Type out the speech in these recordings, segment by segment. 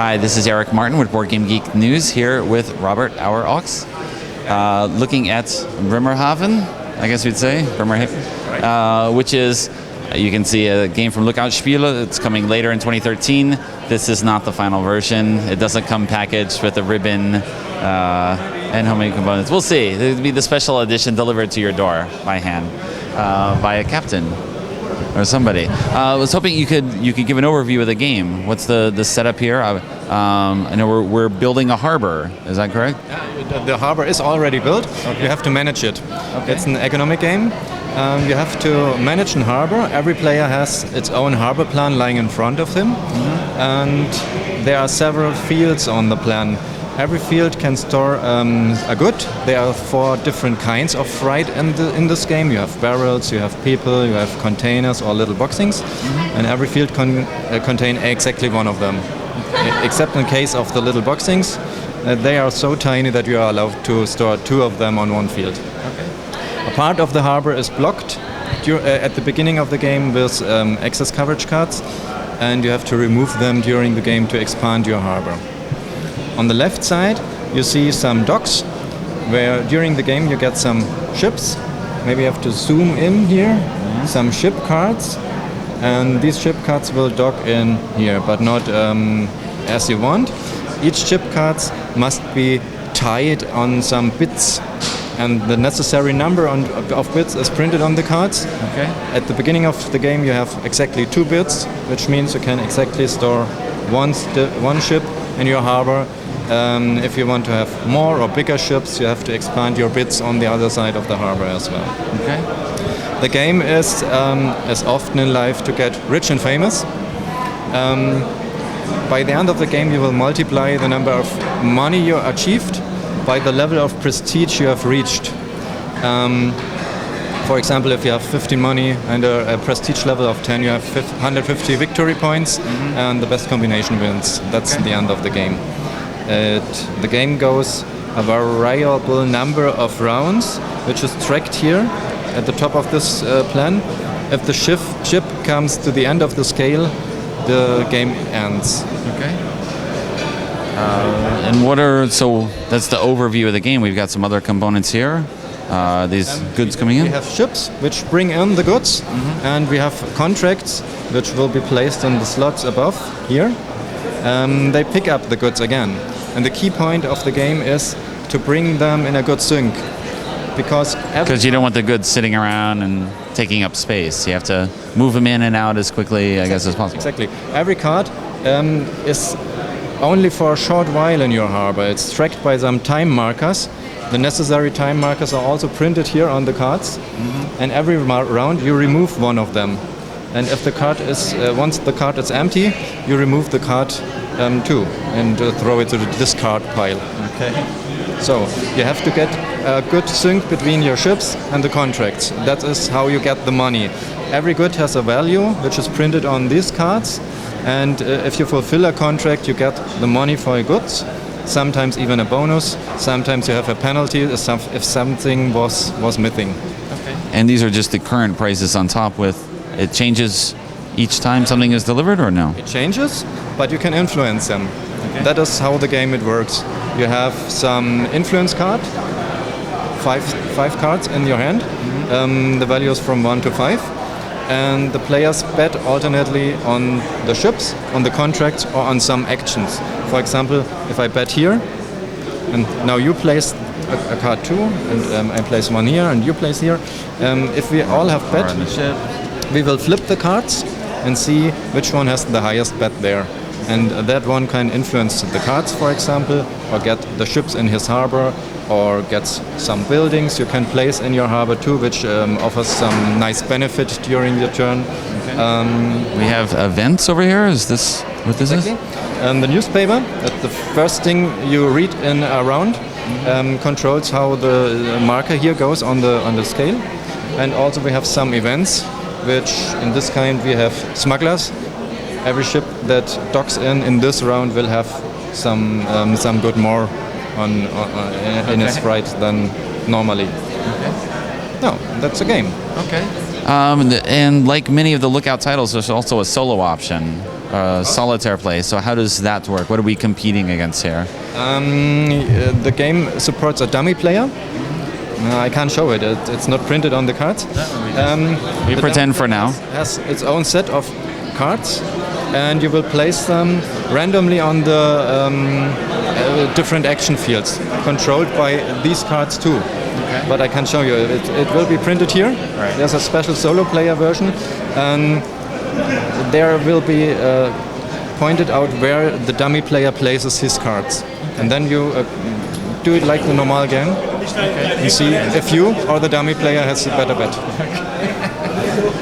Hi, this is Eric Martin with Board Game Geek News here with Robert Auer-Ochs, looking at Bremerhaven, I guess we'd say, Bremerhaven, which is, you can see a game from Lookout Spiele. It's coming later in 2013. This is not the final version. It doesn't come packaged with a ribbon and how many components. We'll see. It'll be the special edition delivered to your door by hand by a captain or somebody. I was hoping you could give an overview of the game. What's the setup here? I know we're building a harbor. Is that correct? The harbor is already built. Okay. You have to manage it. Okay. It's an economic game. You have to manage a harbor. Every player has its own harbor plan lying in front of him, and there are several fields on the plan. Every field can store a good. There are 4 different kinds of freight in this game. You have barrels, you have people, you have containers or little boxings, and every field contain exactly one of them. Except in case of the little boxings, they are so tiny that you are allowed to store 2 of them on one field. Okay. A part of the harbor is blocked at the beginning of the game with access coverage cards, and you have to remove them during the game to expand your harbor. On the left side, you see some docks, where during the game you get some ships. Maybe you have to zoom in here, some ship cards, and these ship cards will dock in here, but not as you want. Each ship cards must be tied on some bits, and the necessary number of bits is printed on the cards. Okay. At the beginning of the game you have exactly 2 bits, which means you can exactly store one ship in your harbor. If you want to have more or bigger ships, you have to expand your bits on the other side of the harbor as well. Okay. The game is, as often in life, to get rich and famous. By the end of the game, you will multiply the number of money you achieved by the level of prestige you have reached. For example, if you have 50 money and a prestige level of 10, you have 150 victory points, and the best combination wins. That's the end of the game. The game goes a variable number of rounds, which is tracked here at the top of this plan. If the ship comes to the end of the scale, the game ends. Okay. So that's the overview of the game. We've got some other components here. These goods coming in? We have ships which bring in the goods, and we have contracts which will be placed in the slots above here. They pick up the goods again. And the key point of the game is to bring them in a good sync. Because you don't want the goods sitting around and taking up space. You have to move them in and out as quickly, I guess, as possible. Exactly. Every card is only for a short while in your harbor. It's tracked by some time markers. The necessary time markers are also printed here on the cards. And every round you remove one of them. And if the card is once the card is empty, you remove the card too and throw it to the discard pile. Okay. So you have to get a good sync between your ships and the contracts. That is how you get the money. Every good has a value which is printed on these cards, and if you fulfill a contract, you get the money for your goods. Sometimes even a bonus. Sometimes you have a penalty if something was missing. Okay. And these are just the current prices on top with. It changes each time something is delivered, or no? It changes, but you can influence them. Okay. That is how the game it works. You have some influence card, five cards in your hand. The value is from 1 to 5, and the players bet alternately on the ships, on the contracts, or on some actions. For example, if I bet here, and now you place a card too, and I place one here, and you place here. If we all have bet, we will flip the cards and see which one has the highest bet there. And that one can influence the cards, for example, or get the ships in his harbor, or gets some buildings you can place in your harbor too, which offers some nice benefit during your turn. Okay. We have events over here. Is this what this is? The newspaper, that's the first thing you read in a round, controls how the marker here goes on the scale. And also we have some events, which in this kind we have smugglers. Every ship that docks in this round will have some good more in its freight than normally. Okay. No, that's a game. Okay. And like many of the Lookout titles, there's also a solo option, solitaire play. So how does that work? What are we competing against here? The game supports a dummy player. I can't show it. It's not printed on the cards. We pretend for now. Has its own set of cards, and you will place them randomly on the different action fields, controlled by these cards too. Okay. But I can show you. It will be printed here. Right. There's a special solo player version, and there will be pointed out where the dummy player places his cards, and then you do it like the normal game. Okay. You see if you or the dummy player has a better bet.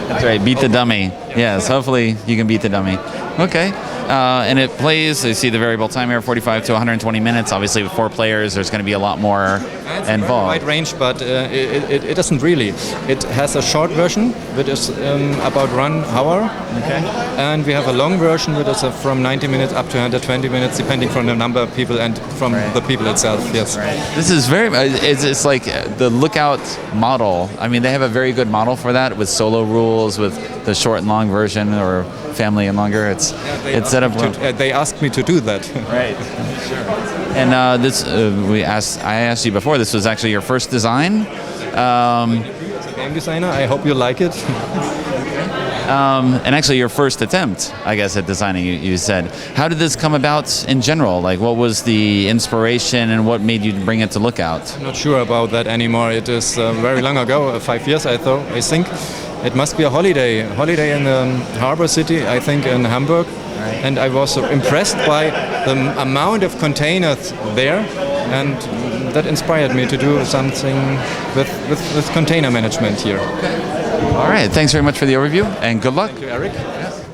That's right, beat the dummy. Yes, hopefully you can beat the dummy. Okay, and it plays, you see the variable time here, 45 to 120 minutes. Obviously with 4 players, there's going to be a lot more involved. Wide range, but it doesn't really. It has a short version, which is about 1 hour. Okay. And we have a long version, which is from 90 minutes up to 120 minutes, depending from the number of people and from the people itself. Yes. Right. This is very. It's like the Lookout model. I mean, they have a very good model for that with solo rules, with the short and long version, or family and longer. It's set up. They asked me to do that. Right. Sure. And I asked you before. This was actually your first design. Game designer. I hope you like it. And actually your first attempt, I guess, at designing, you said. How did this come about in general? Like, what was the inspiration and what made you bring it to Lookout? I'm not sure about that anymore. It is very long ago, 5 years, I think. It must be a holiday in the harbor city, I think, in Hamburg. Right. And I was impressed by the amount of containers there, and that inspired me to do something with container management here. All right, thanks very much for the overview, and good luck. Thank you, Eric. Yes.